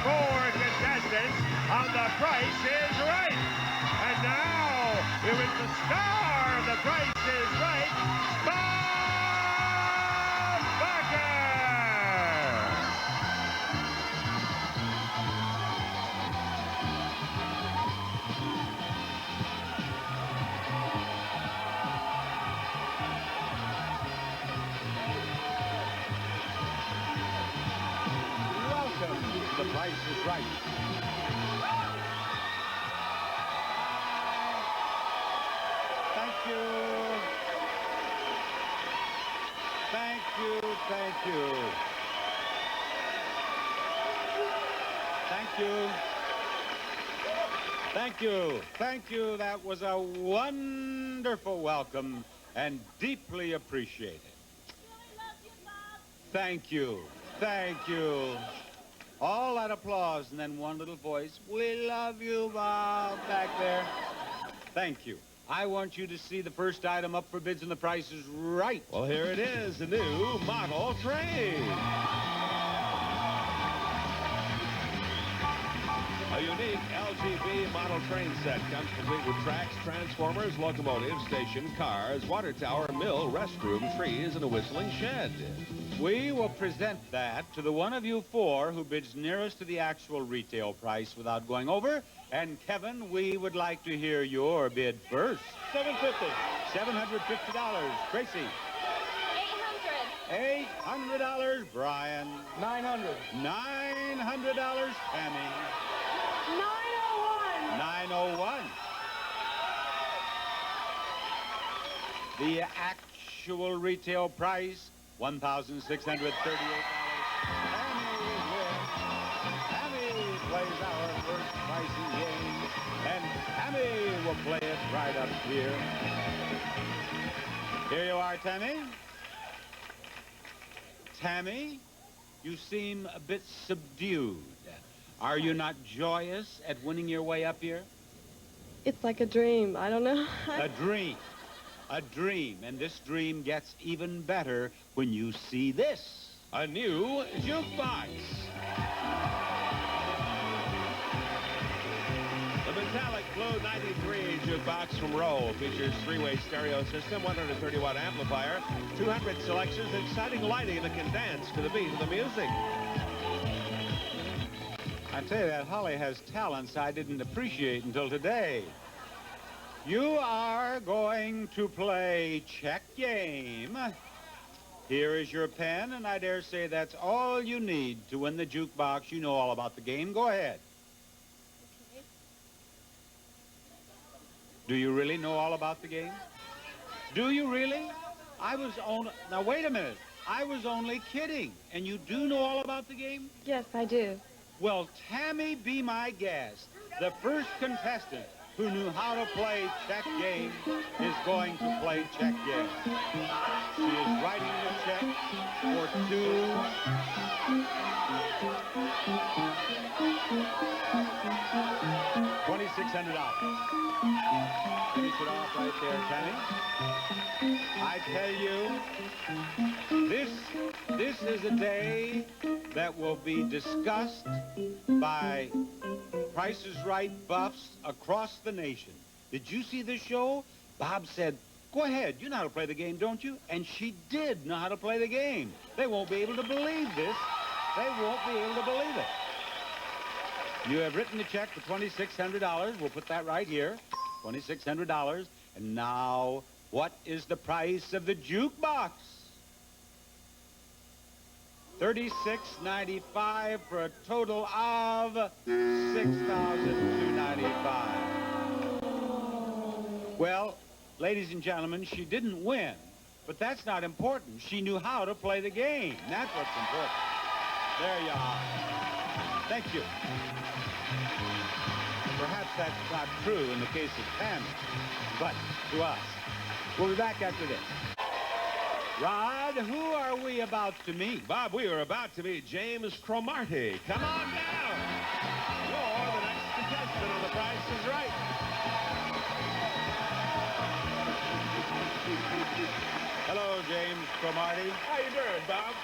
four contestants on The Price is Right. And now, here is the star of The Price is Right, Bob Barker. Welcome to The Price is Right. Thank you. Thank you, thank you. Thank you. Thank you. Thank you. That was a wonderful welcome and deeply appreciated. Thank you. Thank you. All that applause and then one little voice. We love you, Bob, back there. Thank you. I want you to see the first item up for bids and the price is right. Well, here it is, the new model train. A unique LGB model train set comes complete with tracks, transformers, locomotives, station, cars, water tower, mill, restroom, trees, and a whistling shed. We will present that to the one of you four who bids nearest to the actual retail price without going over. And Kevin, we would like to hear your bid first. $750. $750. Tracy. $800. Brian. $900. $900. Tammy. $901. The actual retail price, $1,638. Tammy plays our first pricing game, and Tammy will play it right up here. Here you are, Tammy. Tammy, you seem a bit subdued. Are you not joyous at winning your way up here? It's like a dream. I don't know. A dream. A dream. And this dream gets even better when you see this. A new jukebox. The metallic Blue 93 jukebox from Roll features three-way stereo system, 130-watt amplifier, 200 selections, exciting lighting that can dance to the beat of the music. I tell you, that Holly has talents I didn't appreciate until today. You are going to play check game. Here is your pen, and I dare say that's all you need to win the jukebox. You know all about the game. Go ahead. Okay. Do you really know all about the game? Do you really? Now wait a minute. I was only kidding. And you do know all about the game? Yes, I do. Well, Tammy, be my guest. The first contestant who knew how to play check game is going to play check game. She is writing the check for $2,600. Finish it off right there, Tammy. I tell you, this is a day that will be discussed by Price is Right buffs across the nation. Did you see this show? Bob said, go ahead, you know how to play the game, don't you? And she did know how to play the game. They won't be able to believe this. They won't be able to believe it. You have written the check for $2,600. We'll put that right here, $2,600. And now, what is the price of the jukebox? $36.95 for a total of $6,295. Well, ladies and gentlemen, she didn't win, but that's not important. She knew how to play the game. That's what's important. There you are. Thank you. Perhaps that's not true in the case of Tammy, but to us. We'll be back after this. Rod, who are we about to meet? Bob, we are about to meet James Cromartie. Come on down. You're the next contestant on The Price is Right. Hello, James Cromartie. How you doing, Bob?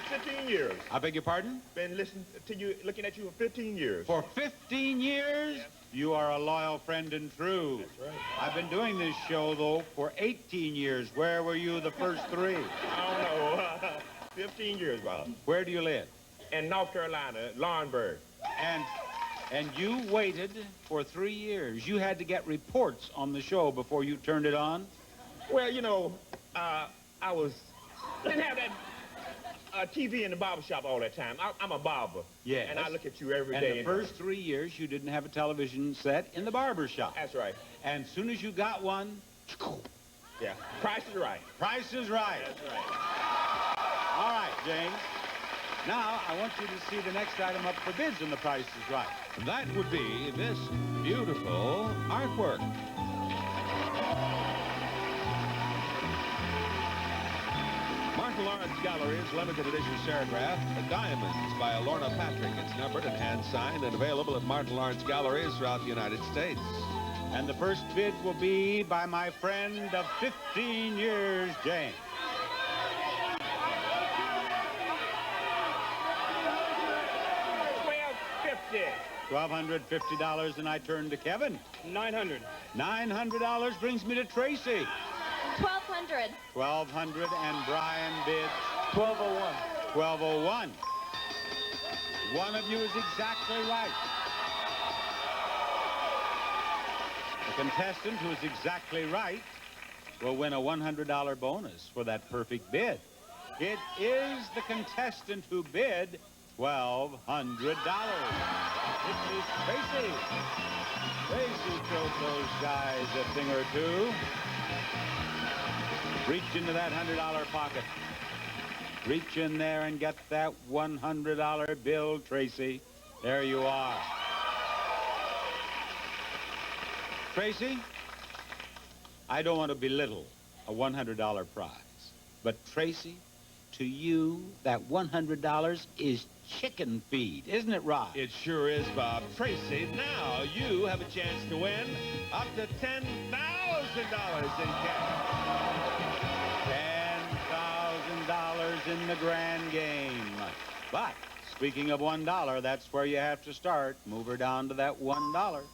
15 years. I beg your pardon? Been listening to you, looking at you for 15 years. For 15 years? You are a loyal friend and true. That's right. I've been doing this show, though, for 18 years. Where were you the first 3? I don't know. 15 years, Bob. Where do you live? In North Carolina, Laurinburg. And you waited for 3 years. You had to get reports on the show before you turned it on? Well, you know, didn't have that TV in the barber shop all that time. I'm a barber. Yes. And I look at you every And day. the first 3 years, you didn't have a television set in the barber shop. That's right. And as soon as you got one, Yeah. Price is right. Price is right. That's right. All right, James. Now, I want you to see the next item up for bids and the Price is Right. That would be this beautiful artwork. Martha Lawrence Gallery's limited edition serigraph, Diamonds by Lorna Patrick. It's numbered and hand-signed and available at Martha Lawrence Galleries throughout the United States. And the first bid will be by my friend of 15 years, James. $1,250, and I turn to Kevin. $900. $900 brings me to Tracy. $1,200. $1,200, and Brian bids $1,201. $1,201. One of you is exactly right. The contestant who is exactly right will win a $100 bonus for that perfect bid. It is the contestant who bid $1,200. It is Tracy. Tracy showed those guys a thing or two. Reach into that $100 pocket. Reach in there and get that $100 bill, Tracy. There you are. Tracy, I don't want to belittle a $100 prize, but Tracy, to you, that $100 is chicken feed, isn't it, Rod? It sure is, Bob. Tracy, now you have a chance to win up to $10,000 in cash. $10,000 in the grand game. But speaking of $1, that's where you have to start. Move her down to that $1.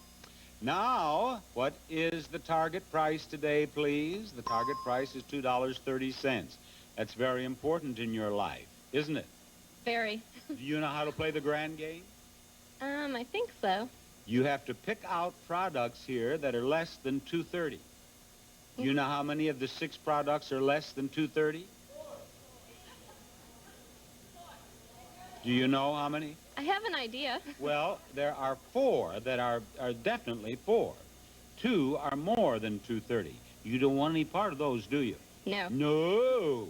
Now, what is the target price today, please? The target price is $2.30. That's very important in your life, isn't it? Very. Do you know how to play the grand game? I think so. You have to pick out products here that are less than $2.30. Do you know how many of the 6 products are less than $2.30? Do you know how many? I have an idea. Well, there are 4 that are definitely 4. 2 are more than $2.30. You don't want any part of those, do you? No. No.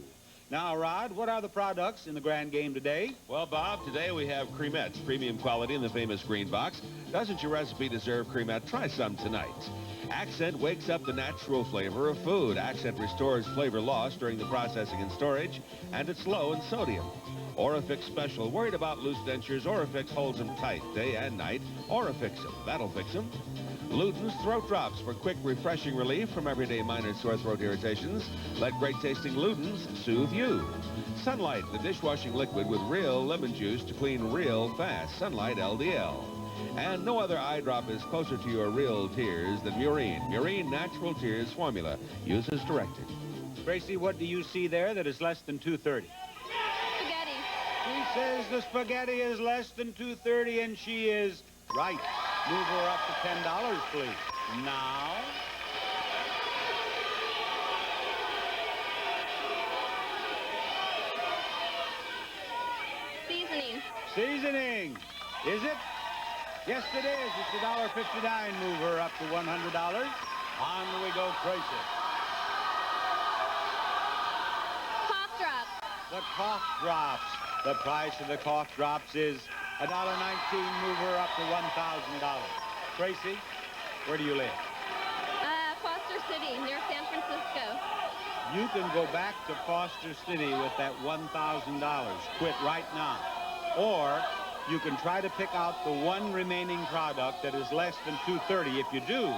Now, Rod, what are the products in the grand game today? Well, Bob, today we have cremettes, premium quality in the famous green box. Doesn't your recipe deserve cremette? Try some tonight. Accent wakes up the natural flavor of food. Accent restores flavor lost during the processing and storage, and it's low in sodium. Orifix Special. Worried about loose dentures? Orifix holds them tight day and night. Orifix them. That'll fix them. Luden's Throat Drops for quick, refreshing relief from everyday minor sore throat irritations. Let great-tasting Luden's soothe you. Sunlight, the dishwashing liquid with real lemon juice to clean real fast. Sunlight LDL. And no other eye drop is closer to your real tears than Murine. Murine Natural Tears Formula. Use as directed. Tracy, what do you see there that is less than $2.30? Spaghetti. She says the spaghetti is less than $2.30, and she is right. Move her up to $10, please. Now. Seasoning. Seasoning. Is it? Yes, it is. It's $1.59. Move her up to $100. On we go, Tracy. Cough drops. The cough drops. The price of the cough drops is $1.19. Move her up to $1,000. Tracy, where do you live? Foster City, near San Francisco. You can go back to Foster City with that $1,000. Quit right now. Or you can try to pick out the one remaining product that is less than $2.30. If you do,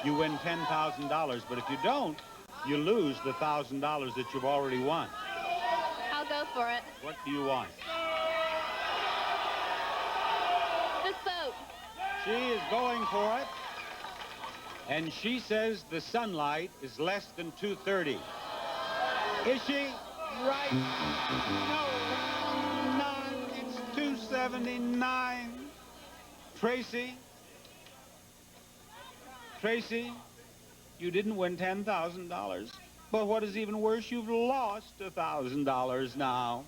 you win $10,000. But if you don't, you lose the $1,000 that you've already won. I'll go for it. What do you want? This boat. She is going for it. And she says the sunlight is less than 230. Is she right? No, not. It's 279. Tracy? Tracy, you didn't win $10,000. But what is even worse, you've lost $1,000 now.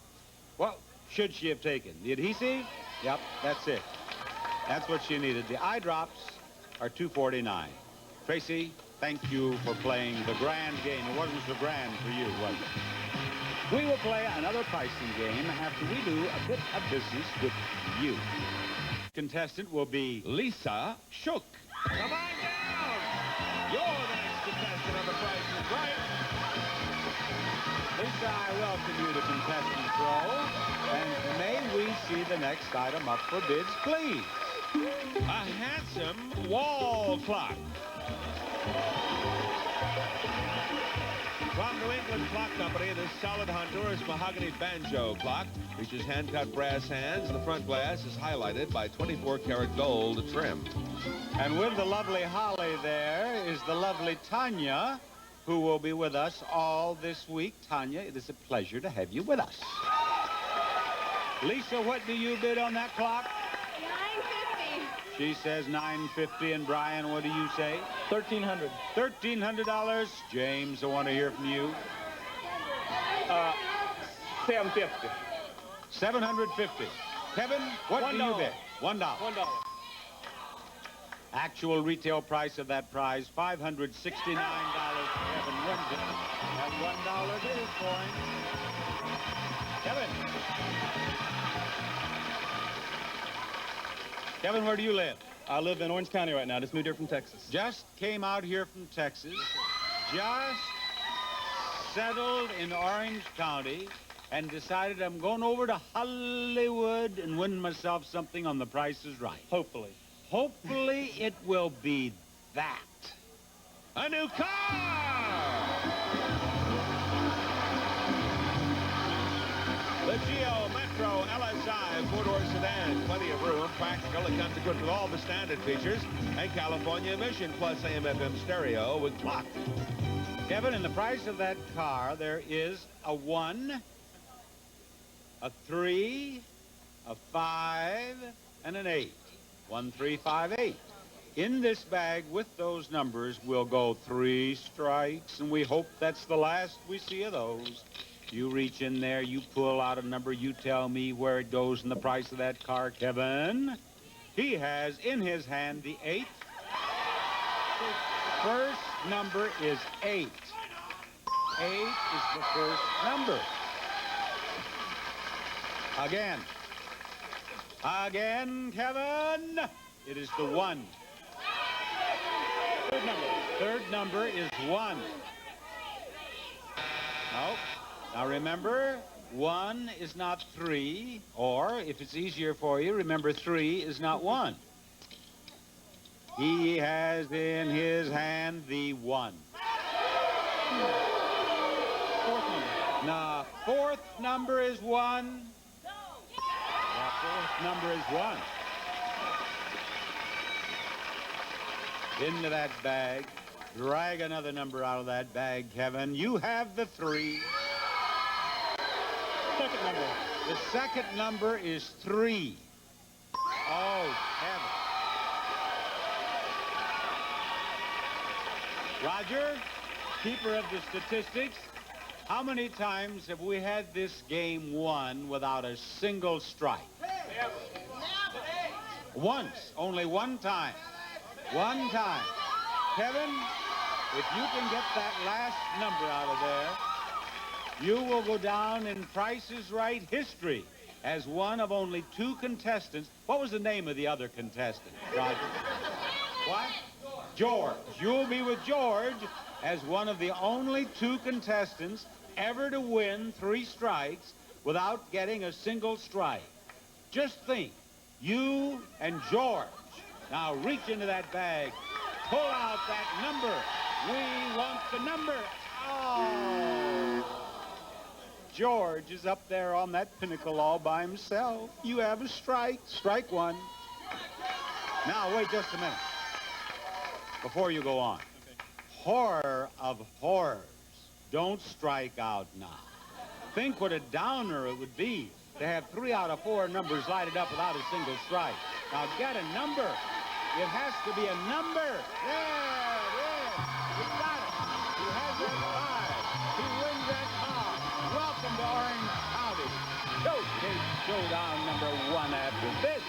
What should she have taken? The adhesive? Yep, that's it. That's what she needed. The eye drops are $249. Tracy, thank you for playing the grand game. It wasn't so grand for you, was it? We will play another pricing game after we do a bit of business with you. Contestant will be Lisa Shook. Come on down. You're the next contestant on The Price is Right. Lisa, I welcome you to Contestant's Row. And may we see the next item up for bids, please? A handsome wall clock. From New England Clock Company, this solid Honduras mahogany banjo clock features hand-cut brass hands. The front glass is highlighted by 24-karat gold trim. And with the lovely Holly there is the lovely Tanya, who will be with us all this week. Tanya, it is a pleasure to have you with us. Lisa, what do you bid on that clock? $9.50. She says $9.50, and Brian, what do you say? $1,300. $1,300. James, I want to hear from you. $750. $750. Kevin, what do you $1. bid? $1. $1. Actual retail price of that prize, $569. Kevin wins it. That $1 bid is for him. Kevin. Kevin, where do you live? I live in Orange County right now. Just moved here from Texas. Just came out here from Texas. Just settled in Orange County and decided I'm going over to Hollywood and win myself something on The Price is Right. Hopefully. Hopefully it will be that. A new car! The Geo Metro LSI four-door sedan. Plenty of room, practical. It comes equipped with all the standard features. A California emission plus AM/FM stereo with clock. Kevin, in the price of that car, there is a 1, a 3, a 5, and an 8. 1, 3, 5, 8. In this bag with those numbers will go 3 strikes, and we hope that's the last we see of those. You reach in there, you pull out a number, you tell me where it goes in the price of that car, Kevin. He has in his hand the 8. First number is 8. 8 is the first number. Again. Again, Kevin. It is the 1. Third number. Third number is 1. Nope. Now remember, 1 is not 3, or if it's easier for you, remember 3 is not 1. He has in his hand the 1. Fourth number. Now, fourth number is 1. The fourth number is 1. Into that bag. Drag another number out of that bag, Kevin. You have the 3. Second number. The second number is 3. Oh, Kevin. Roger, keeper of the statistics, how many times have we had this game won without a single strike? Once. Only one time. One time. Kevin, if you can get that last number out of there, you will go down in Price is Right history as one of only 2 contestants. What was the name of the other contestant, Roger? What? George. You'll be with George as one of the only 2 contestants ever to win 3 strikes without getting a single strike. Just think, you and George. Now reach into that bag, pull out that number. We want the number. Oh. George is up there on that pinnacle all by himself. You have a strike. Strike one. Now, wait just a minute. Before you go on. Horror of horrors. Don't strike out now. Think what a downer it would be to have 3 out of 4 numbers lighted up without a single strike. Now, get a number. It has to be a number. There it is. You got it. He has that 5. He wins that car. Welcome to Orange County. Showcase Showdown number 1 after this.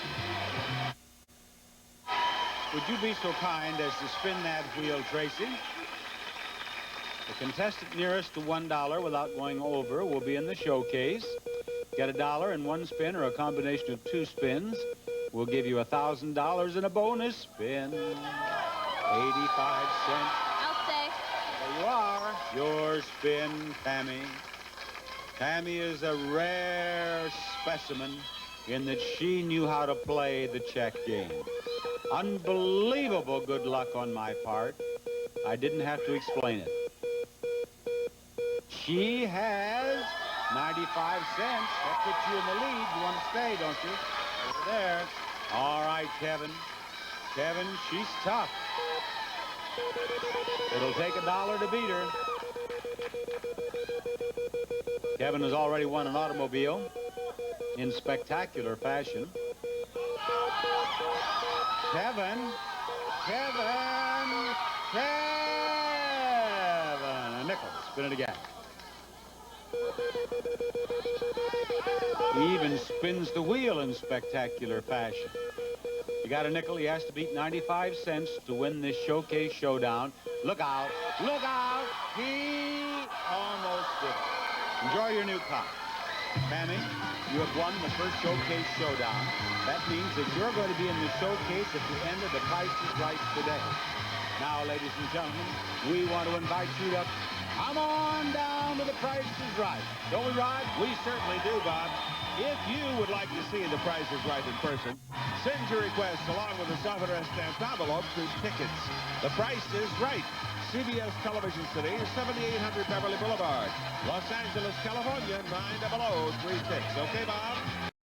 Would you be so kind as to spin that wheel, Tracy? The contestant nearest to $1 without going over will be in the showcase. Get $1 in 1 spin or a combination of 2 spins. We'll give you $1,000 in a bonus spin. 85 cents. I'll stay. There you are. Your spin, Tammy. Tammy is a rare specimen in that she knew how to play the check game. Unbelievable good luck on my part. I didn't have to explain it. She has 95 cents. That puts you in the lead. You want to stay, don't you? Over there. All right, Kevin. Kevin, she's tough. It'll take $1 to beat her. Kevin has already won an automobile in spectacular fashion. Kevin. A nickel. Spin it again. He even spins the wheel in spectacular fashion. You got a nickel. He has to beat 95 cents to win this showcase showdown. Look out. Look out. He almost did it. Enjoy your new car. Tammy, you have won the first showcase showdown. That means that you're going to be in the showcase at the end of the Price is Right today. Now, ladies and gentlemen, we want to invite you to come on down to the Price is Right. Don't we, Rod? We certainly do, Bob. If you would like to see The Price is Right in person, send your request along with a self-addressed stamped envelope to Tickets. The Price is Right. CBS Television City, 7800 Beverly Boulevard, Los Angeles, California, 90036. Okay, Bob?